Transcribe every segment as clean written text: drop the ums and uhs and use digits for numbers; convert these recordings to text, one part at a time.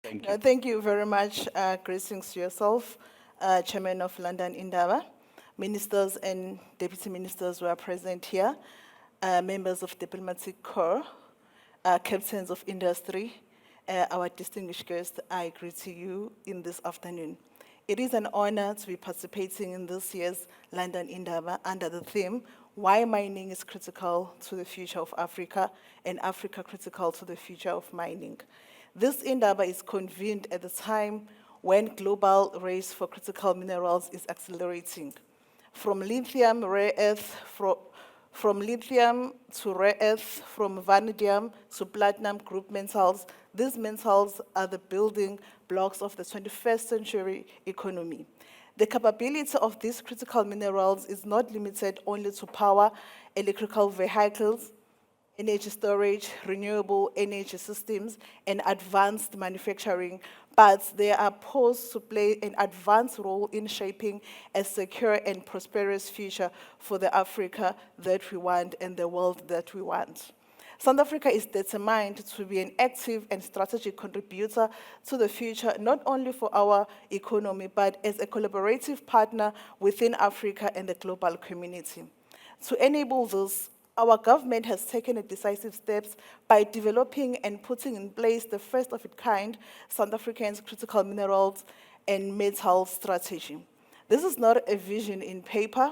Thank you. Thank you very much. Greetings to yourself, Chairman of London Indaba, ministers and deputy ministers who are present here, members of diplomatic corps, captains of industry, our distinguished guests, I greet you in this afternoon. It is an honor to be participating in this year's London Indaba under the theme, Why Mining is Critical to the Future of Africa and Africa Critical to the Future of Mining. This Indaba is convened at the time when global race for critical minerals is accelerating. From lithium, rare earth, from lithium to rare earth, from vanadium to platinum group metals, these metals are the building blocks of the 21st century economy. The capability of these critical minerals is not limited only to power, electrical vehicles, energy storage, renewable energy systems, and advanced manufacturing, but they are posed to play an advanced role in shaping a secure and prosperous future for the Africa that we want and the world that we want. South Africa is determined to be an active and strategic contributor to the future, not only for our economy, but as a collaborative partner within Africa and the global community. To enable this, our government has taken decisive steps by developing and putting in place the first of its kind South African's critical minerals and metals strategy. This is not a vision in paper.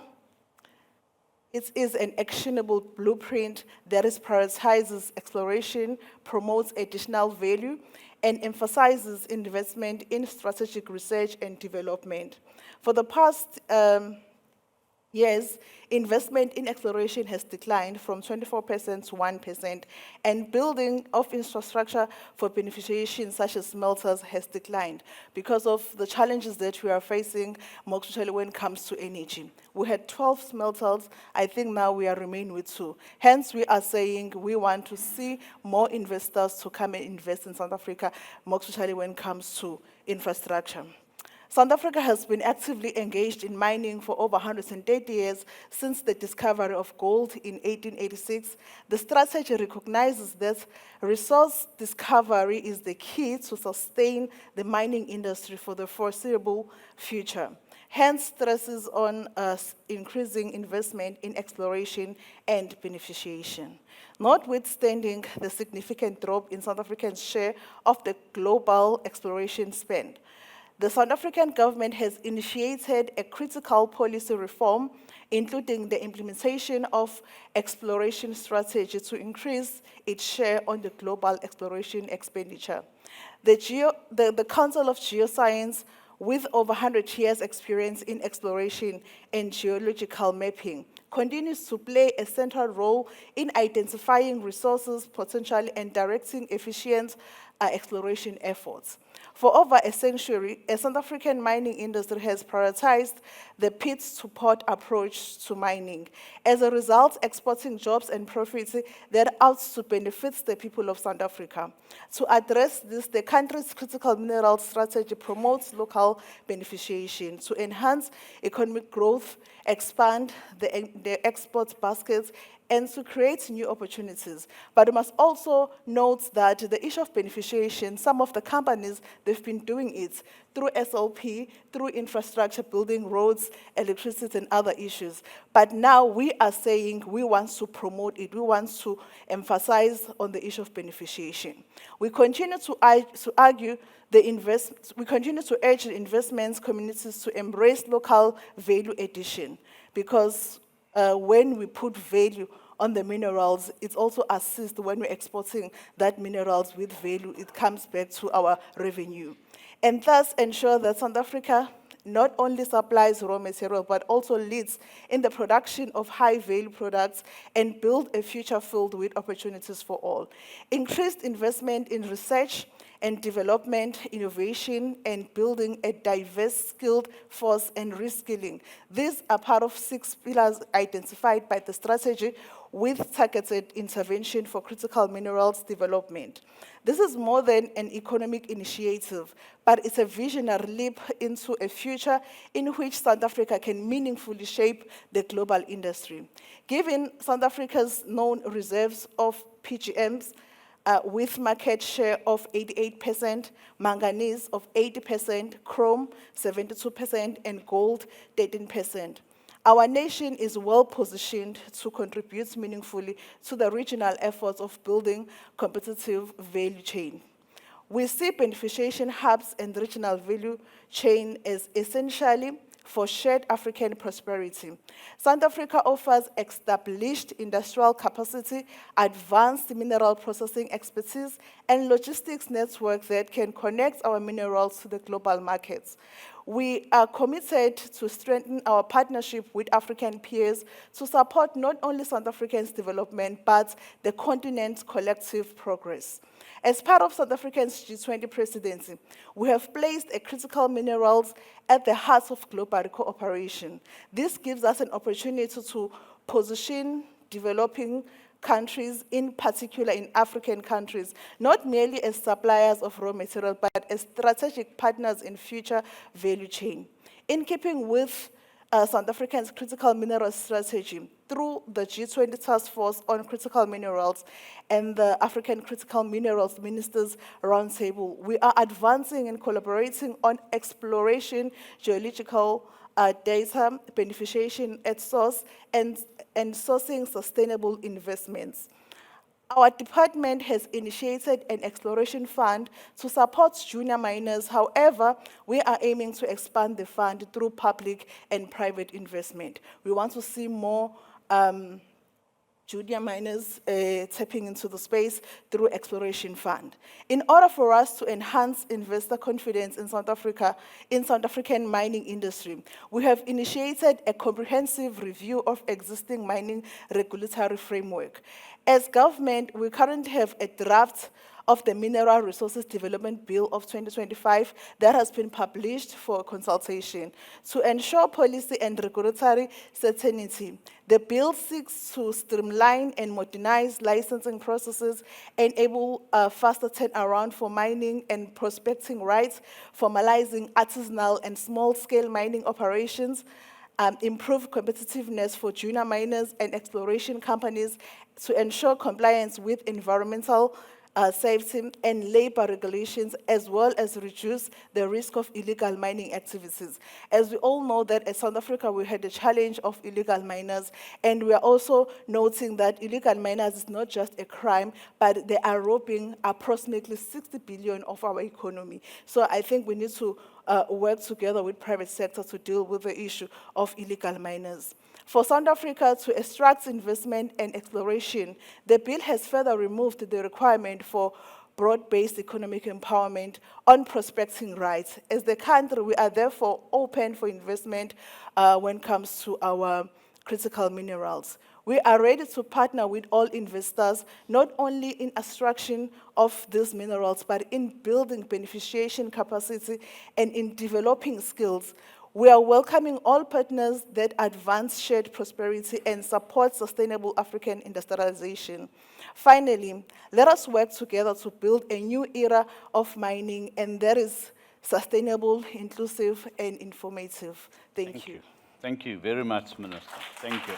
It is an actionable blueprint that prioritizes exploration, promotes additional value, and emphasizes investment in strategic research and development. For the past years, investment in exploration has declined from 24% to 1%, and building of infrastructure for beneficiation, such as smelters, has declined because of the challenges that we are facing, Mgcina, when it comes to energy. We had 12 smelters. I think now we are remain with 2. Hence, we are saying we want to see more investors to come and invest in South Africa, Mgcina, when it comes to infrastructure. South Africa has been actively engaged in mining for over 130 years since the discovery of gold in 1886. The strategy recognizes that resource discovery is the key to sustain the mining industry for the foreseeable future. Hence, stresses on increasing investment in exploration and beneficiation. Notwithstanding the significant drop in South Africa's share of the global exploration spend, the South African government has initiated a critical policy reform, including the implementation of exploration strategy to increase its share on the global exploration expenditure. The Council of Geoscience, with over 100 years' experience in exploration and geological mapping, continues to play a central role in identifying resources potential and directing efficient exploration efforts. For over a century, a South African mining industry has prioritized the pit-to-port approach to mining. As a result, exporting jobs and profits that ought to benefit the people of South Africa. To address this, the country's critical mineral strategy promotes local beneficiation to enhance economic growth, expand the export baskets, and to create new opportunities. But we must also note that the issue of beneficiation, some of the companies, they've been doing it through SLP, through infrastructure, building roads, electricity, and other issues. But now we are saying we want to promote it. We want to emphasize on the issue of beneficiation. We continue to argue we continue to urge the investments communities to embrace local value addition, because when we put value on the minerals, it also assists when we're exporting that minerals with value, it comes back to our revenue. And thus ensure that South Africa not only supplies raw material, but also leads in the production of high-value products and build a future filled with opportunities for all. Increased investment in research and development, innovation, and building a diverse skilled force and reskilling. These are part of 6 pillars identified by the strategy with targeted intervention for critical minerals development. This is more than an economic initiative, but it's a visionary leap into a future in which South Africa can meaningfully shape the global industry. Given South Africa's known reserves of PGMs, with market share of 88%, manganese of 80%, chrome 72%, and gold 13%. Our nation is well positioned to contribute meaningfully to the regional efforts of building competitive value chain. We see beneficiation hubs and regional value chain as essentially for shared African prosperity. South Africa offers established industrial capacity, advanced mineral processing expertise, and logistics network that can connect our minerals to the global markets. We are committed to strengthen our partnership with African peers to support not only South Africa's development, but the continent's collective progress. As part of South Africa's G20 presidency, we have placed critical minerals at the heart of global cooperation. This gives us an opportunity to position developing countries, in particular in African countries, not merely as suppliers of raw material, but as strategic partners in future value chain. In keeping with South Africa's critical mineral strategy, through the G20 Task Force on Critical Minerals and the African Critical Minerals Ministers Roundtable, we are advancing and collaborating on exploration, geological data, beneficiation at source, and sourcing sustainable investments. Our department has initiated an exploration fund to support junior miners. However, we are aiming to expand the fund through public and private investment. We want to see more junior miners tapping into the space through exploration fund. In order for us to enhance investor confidence in South Africa, in South African mining industry, we have initiated a comprehensive review of existing mining regulatory framework. As government, we currently have a draft of the Mineral Resources Development Bill of 2025 that has been published for consultation. To ensure policy and regulatory certainty, the bill seeks to streamline and modernize licensing processes, enable faster turnaround for mining and prospecting rights, formalizing artisanal and small-scale mining operations, improve competitiveness for junior miners and exploration companies to ensure compliance with environmental safety and labor regulations, as well as reduce the risk of illegal mining activities. As we all know that in South Africa, we had a challenge of illegal miners, and we are also noting that illegal miners is not just a crime, but they are robbing approximately 60 billion of our economy. So I think we need to work together with private sector to deal with the issue of illegal miners. For South Africa to extract investment and exploration, the bill has further removed the requirement for broad-based economic empowerment on prospecting rights. As the country, we are therefore open for investment when it comes to our critical minerals. We are ready to partner with all investors, not only in extraction of these minerals, but in building beneficiation capacity and in developing skills. We are welcoming all partners that advance shared prosperity and support sustainable African industrialization. Finally, let us work together to build a new era of mining, and that is sustainable, inclusive, and informative. Thank you. Thank you very much, Minister. Thank you.